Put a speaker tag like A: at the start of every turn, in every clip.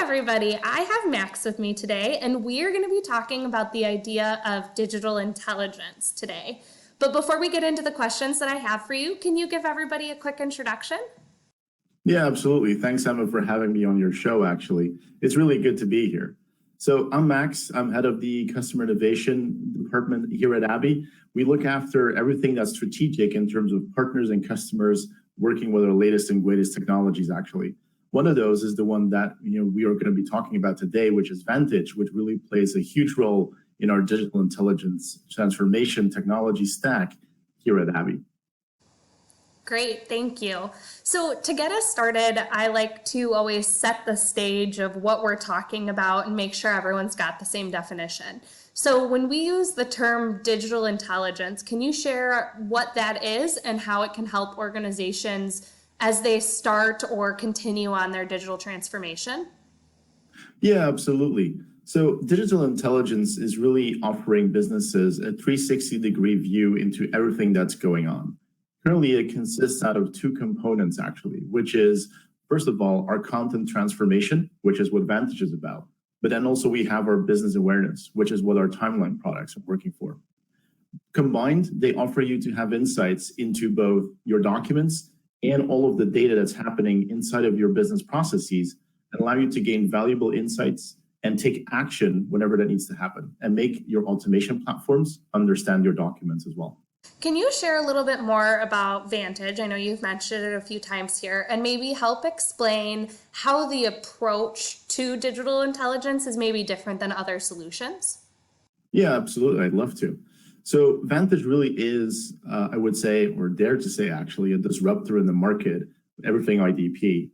A: everybody. I have Max with me today, and we are going to be talking about the idea of digital intelligence today. But before we get into the questions that I have for you, can you give everybody a quick introduction?
B: Yeah, absolutely. Thanks, Emma, for having me on your show, actually. It's really good to be here. So I'm Max. I'm head of the Customer Innovation Department here at Abby. We look after everything that's strategic in terms of partners and customers working with our latest and greatest technologies, actually. One of those is the one that we are going to be talking about today, which is Vantage, which really plays a huge role in our digital intelligence transformation technology stack here at Abby.
A: Great, thank you. So to get us started, I like to always set the stage of what we're talking about and make sure everyone's got the same definition. So when we use the term digital intelligence, can you share what that is and how it can help organizations as they start or continue on their digital transformation?
B: Yeah, absolutely. So digital intelligence is really offering businesses a 360-degree view into everything that's going on. Currently, it consists out of two components, actually, which is, first of all, our content transformation, which is what Vantage is about. But then also we have our business awareness, which is what our timeline products are working for. Combined, they offer you to have insights into both your documents and all of the data that's happening inside of your business processes and allow you to gain valuable insights and take action whenever that needs to happen and make your automation platforms understand your documents as well.
A: Can you share a little bit more about Vantage? I know you've mentioned it a few times here, and maybe help explain how the approach to digital intelligence is maybe different than other solutions?
B: Yeah, absolutely. I'd love to. So Vantage really is, I would say, or dare to say actually, a disruptor in the market, everything IDP.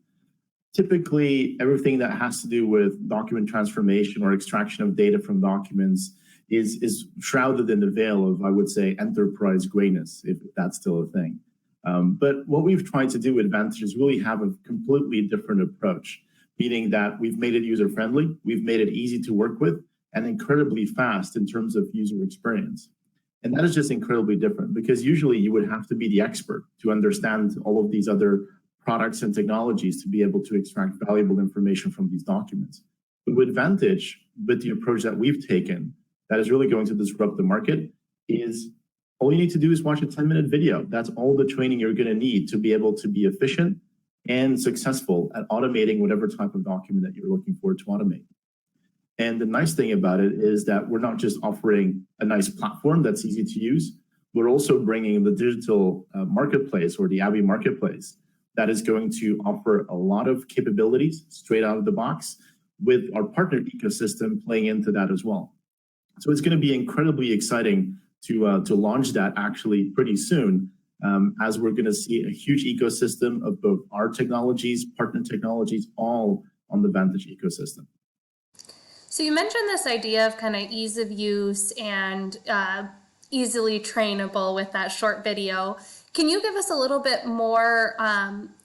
B: Typically, everything that has to do with document transformation or extraction of data from documents is shrouded in the veil of, I would say, enterprise grayness, if that's still a thing. But what we've tried to do with Vantage is really have a completely different approach, meaning that we've made it user-friendly, we've made it easy to work with, and incredibly fast in terms of user experience. And that is just incredibly different because usually you would have to be the expert to understand all of these other products and technologies to be able to extract valuable information from these documents. But with Vantage, with the approach that we've taken, that is really going to disrupt the market, is all you need to do is watch a 10-minute video. That's all the training you're going to need to be able to be efficient and successful at automating whatever type of document that you're looking for to automate. And the nice thing about it is that we're not just offering a nice platform that's easy to use, we're also bringing the digital marketplace or the Abby marketplace that is going to offer a lot of capabilities straight out of the box with our partner ecosystem playing into that as well. So it's going to be incredibly exciting to launch that actually pretty soon, as we're going to see a huge ecosystem of both our technologies, partner technologies, all on the Vantage ecosystem.
A: So you mentioned this idea of kind of ease of use and easily trainable with that short video. Can you give us a little bit more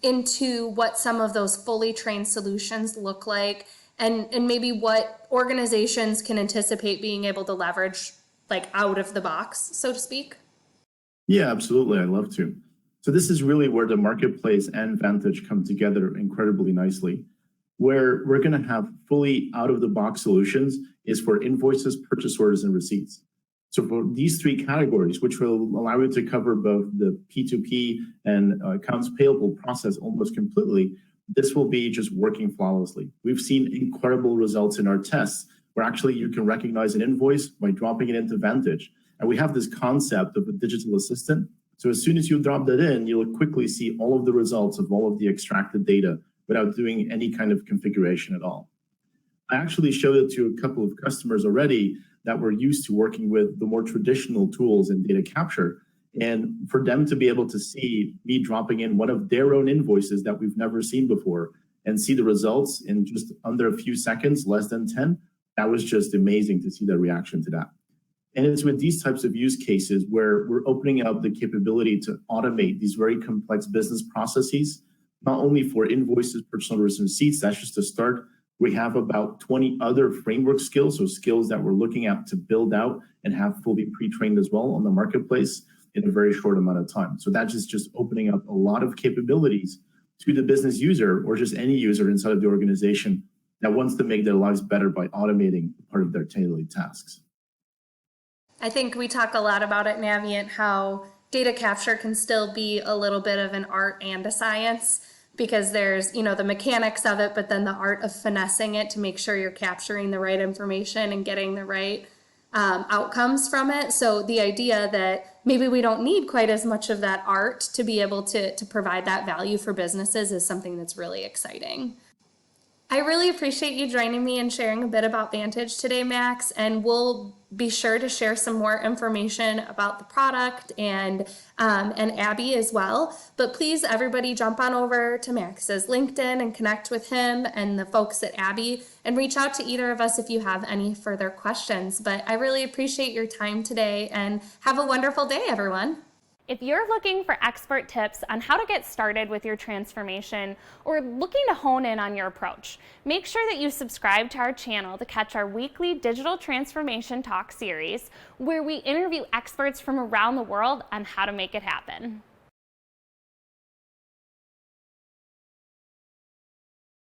A: into what some of those fully trained solutions look like and maybe what organizations can anticipate being able to leverage like out of the box, so to speak?
B: Yeah, absolutely. I'd love to. So this is really where the marketplace and Vantage come together incredibly nicely. Where we're going to have fully out-of-the-box solutions is for invoices, purchase orders, and receipts. So for these three categories, which will allow you to cover both the P2P and accounts payable process almost completely, this will be just working flawlessly. We've seen incredible results in our tests where actually you can recognize an invoice by dropping it into Vantage. And we have this concept of a digital assistant. So as soon as you drop that in, you'll quickly see all of the results of all of the extracted data without doing any kind of configuration at all. I actually showed it to a couple of customers already that were used to working with the more traditional tools in data capture. And for them to be able to see me dropping in one of their own invoices that we've never seen before and see the results in just under a few seconds, less than 10, that was just amazing to see their reaction to that. And it's with these types of use cases where we're opening up the capability to automate these very complex business processes, not only for invoices, purchase orders, and receipts. That's just a start. We have about 20 other framework skills, so skills that we're looking at to build out and have fully pre-trained as well on the marketplace in a very short amount of time. So that's just opening up a lot of capabilities to the business user or just any user inside of the organization that wants to make their lives better by automating part of their daily tasks.
A: I think we talk a lot about at Navient how data capture can still be a little bit of an art and a science, because there's, the mechanics of it, but then the art of finessing it to make sure you're capturing the right information and getting the right outcomes from it. So the idea that maybe we don't need quite as much of that art to be able to provide that value for businesses is something that's really exciting. I really appreciate you joining me and sharing a bit about Vantage today, Max, and we'll be sure to share some more information about the product and Abby as well. But please, everybody, jump on over to Max's LinkedIn and connect with him and the folks at Abby, and reach out to either of us if you have any further questions. But I really appreciate your time today, and have a wonderful day, everyone.
C: If you're looking for expert tips on how to get started with your transformation or looking to hone in on your approach, make sure that you subscribe to our channel to catch our weekly Digital Transformation Talk series, where we interview experts from around the world on how to make it happen.